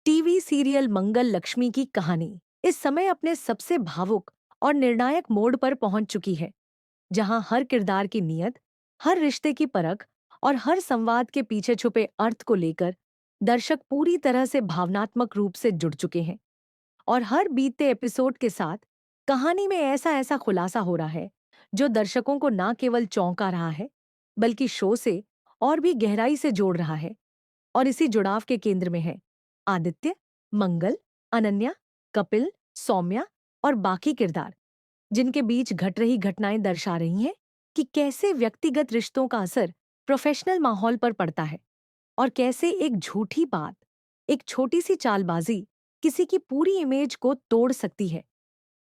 TV serial मंगल लक्ष्मी की कहानी इस समय अपने सबसे भावुक और निर्णायक मोड़ पर पहुंच चुकी है, जहां हर किरदार की नीयत, हर रिश्ते की परख और हर संवाद के पीछे छुपे अर्थ को लेकर दर्शक पूरी तरह से भावनात्मक रूप से जुड़ चुके हैं। और हर बीतते एपिसोड के साथ कहानी में ऐसा ऐसा खुलासा हो रहा है जो दर्शकों को न केवल चौंका रहा है, बल्कि शो से और भी गहराई से जोड़ रहा है। और इसी जुड़ाव के केंद्र में है आदित्य, मंगल, अनन्या, कपिल, सौम्या और बाकी किरदार, जिनके बीच घट रही घटनाएं दर्शा रही हैं कि कैसे व्यक्तिगत रिश्तों का असर प्रोफेशनल माहौल पर पड़ता है, और कैसे एक झूठी बात, एक छोटी सी चालबाजी किसी की पूरी इमेज को तोड़ सकती है,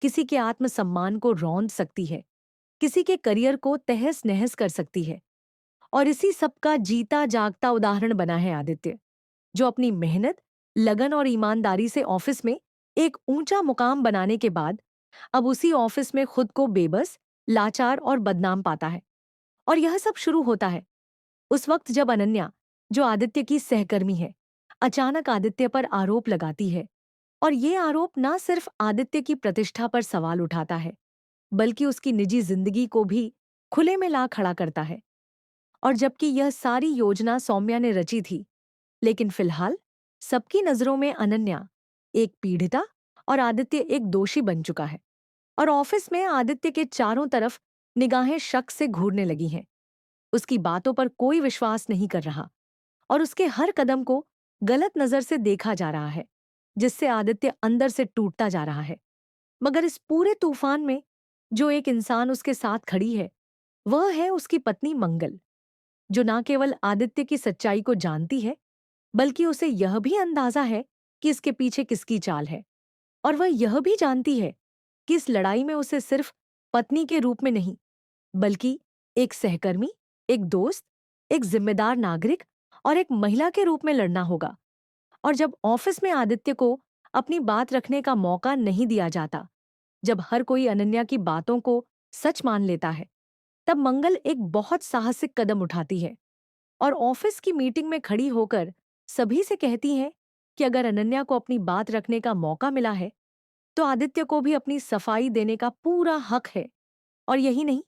किसी के आत्मसम्मान को रौंद सकती है, किसी के करियर को तहस नहस कर सकती है। और इसी सब का जीता जागता उदाहरण बना है आदित्य, जो अपनी मेहनत, लगन और ईमानदारी से ऑफिस में एक ऊंचा मुकाम बनाने के बाद अब उसी ऑफिस में खुद को बेबस, लाचार और बदनाम पाता है। और यह सब शुरू होता है उस वक्त जब अनन्या, जो आदित्य की सहकर्मी है, अचानक आदित्य पर आरोप लगाती है। और ये आरोप ना सिर्फ आदित्य की प्रतिष्ठा पर सवाल उठाता है, बल्कि उसकी निजी जिंदगी को भी खुले में ला खड़ा करता है। और जबकि यह सारी योजना सौम्या ने रची थी, लेकिन फिलहाल सबकी नजरों में अनन्या एक पीड़िता और आदित्य एक दोषी बन चुका है। और ऑफिस में आदित्य के चारों तरफ निगाहें शक से घूरने लगी हैं। उसकी बातों पर कोई विश्वास नहीं कर रहा, और उसके हर कदम को गलत नजर से देखा जा रहा है, जिससे आदित्य अंदर से टूटता जा रहा है। मगर इस पूरे तूफान में जो एक इंसान उसके साथ खड़ी है, वह है उसकी पत्नी मंगल, जो न केवल आदित्य की सच्चाई को जानती है, बल्कि उसे यह भी अंदाजा है कि इसके पीछे किसकी चाल है। और वह यह भी जानती है कि इस लड़ाई में उसे सिर्फ पत्नी के रूप में नहीं, बल्कि एक सहकर्मी, एक दोस्त, एक जिम्मेदार नागरिक और एक महिला के रूप में लड़ना होगा। और जब ऑफिस में आदित्य को अपनी बात रखने का मौका नहीं दिया जाता, जब हर कोई अनन्या की बातों को सच मान लेता है, तब मंगल एक बहुत साहसिक कदम उठाती है और ऑफिस की मीटिंग में खड़ी होकर सभी से कहती हैं कि अगर अनन्या को अपनी बात रखने का मौका मिला है, तो आदित्य को भी अपनी सफाई देने का पूरा हक है। और यही नहीं,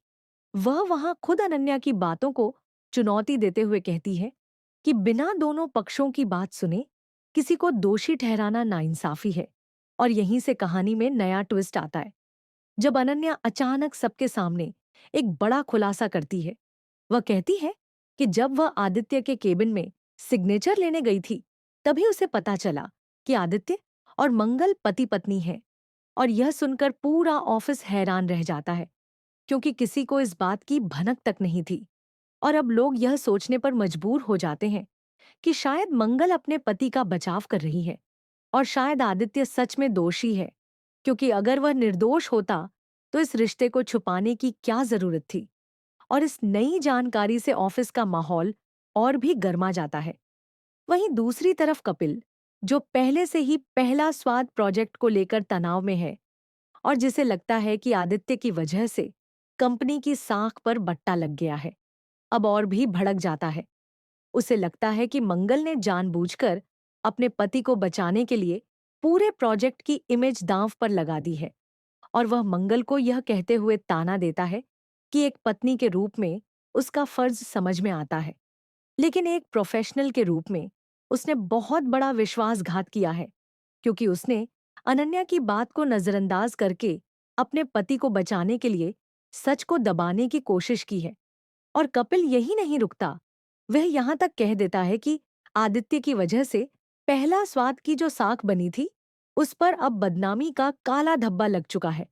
वह वहां खुद अनन्या की बातों को चुनौती देते हुए कहती है कि बिना दोनों पक्षों की बात सुने किसी को दोषी ठहराना नाइंसाफी है। और यहीं से कहानी में नया ट्विस्ट आता है, जब अनन्या अचानक सबके सामने एक बड़ा खुलासा करती है। वह कहती है कि जब वह आदित्य के केबिन में सिग्नेचर लेने गई थी, तभी उसे पता चला कि आदित्य और मंगल पति पत्नी हैं। और यह सुनकर पूरा ऑफिस हैरान रह जाता है, क्योंकि किसी को इस बात की भनक तक नहीं थी। और अब लोग यह सोचने पर मजबूर हो जाते हैं कि शायद मंगल अपने पति का बचाव कर रही है, और शायद आदित्य सच में दोषी है, क्योंकि अगर वह निर्दोष होता तो इस रिश्ते को छुपाने की क्या जरूरत थी। और इस नई जानकारी से ऑफिस का माहौल और भी गर्मा जाता है। वहीं दूसरी तरफ कपिल, जो पहले से ही पहला स्वाद प्रोजेक्ट को लेकर तनाव में है, और जिसे लगता है कि आदित्य की वजह से कंपनी की साख पर बट्टा लग गया है, अब और भी भड़क जाता है। उसे लगता है कि मंगल ने जानबूझकर अपने पति को बचाने के लिए पूरे प्रोजेक्ट की इमेज दांव पर लगा दी है। और वह मंगल को यह कहते हुए ताना देता है कि एक पत्नी के रूप में उसका फर्ज समझ में आता है, लेकिन एक प्रोफेशनल के रूप में उसने बहुत बड़ा विश्वासघात किया है, क्योंकि उसने अनन्या की बात को नजरअंदाज करके अपने पति को बचाने के लिए सच को दबाने की कोशिश की है। और कपिल यही नहीं रुकता, वह यहां तक कह देता है कि आदित्य की वजह से पहला स्वाद की जो साख बनी थी, उस पर अब बदनामी का काला धब्बा लग चुका है।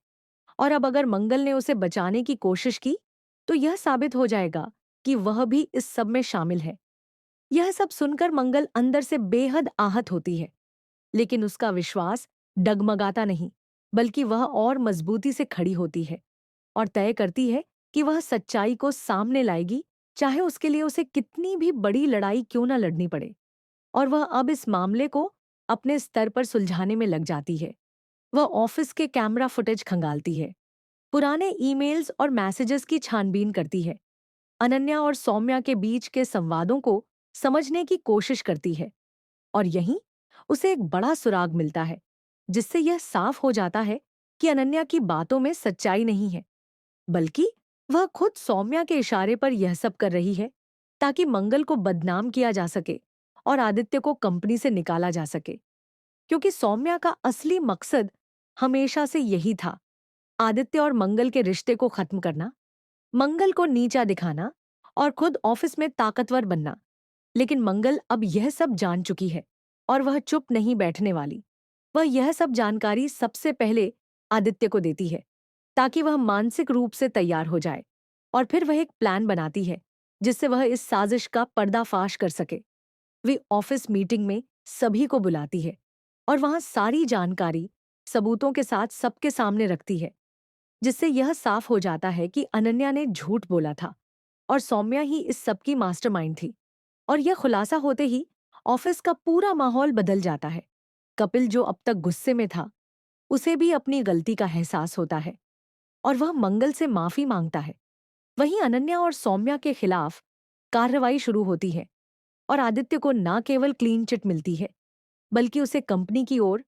और अब अगर मंगल ने उसे बचाने की कोशिश की, तो यह साबित हो जाएगा कि वह भी इस सब में शामिल है। यह सब सुनकर मंगल अंदर से बेहद आहत होती है, लेकिन उसका विश्वास डगमगाता नहीं, बल्कि वह और मजबूती से खड़ी होती है और तय करती है कि वह सच्चाई को सामने लाएगी, चाहे उसके लिए उसे कितनी भी बड़ी लड़ाई क्यों न लड़नी पड़े। और वह अब इस मामले को अपने स्तर पर सुलझाने में लग जाती है। वह ऑफिस के कैमरा फुटेज खंगालती है, पुराने ईमेल्स और मैसेजेस की छानबीन करती है, अनन्या और सौम्या के बीच के संवादों को समझने की कोशिश करती है। और यहीं उसे एक बड़ा सुराग मिलता है, जिससे यह साफ हो जाता है कि अनन्या की बातों में सच्चाई नहीं है, बल्कि वह खुद सौम्या के इशारे पर यह सब कर रही है ताकि मंगल को बदनाम किया जा सके और आदित्य को कंपनी से निकाला जा सके। क्योंकि सौम्या का असली मकसद हमेशा से यही था, आदित्य और मंगल के रिश्ते को खत्म करना, मंगल को नीचा दिखाना और खुद ऑफिस में ताकतवर बनना। लेकिन मंगल अब यह सब जान चुकी है और वह चुप नहीं बैठने वाली। वह यह सब जानकारी सबसे पहले आदित्य को देती है ताकि वह मानसिक रूप से तैयार हो जाए, और फिर वह एक प्लान बनाती है जिससे वह इस साजिश का पर्दाफाश कर सके। वे ऑफिस मीटिंग में सभी को बुलाती है और वहां सारी जानकारी सबूतों के साथ सबके सामने रखती है, जिससे यह साफ हो जाता है कि अनन्या ने झूठ बोला था और सौम्या ही इस सब की मास्टरमाइंड थी। और यह खुलासा होते ही ऑफिस का पूरा माहौल बदल जाता है। कपिल, जो अब तक गुस्से में था, उसे भी अपनी गलती का एहसास होता है और वह मंगल से माफी मांगता है। वहीं अनन्या और सौम्या के खिलाफ कार्रवाई शुरू होती है और आदित्य को न केवल क्लीन चिट मिलती है, बल्कि उसे कंपनी की ओर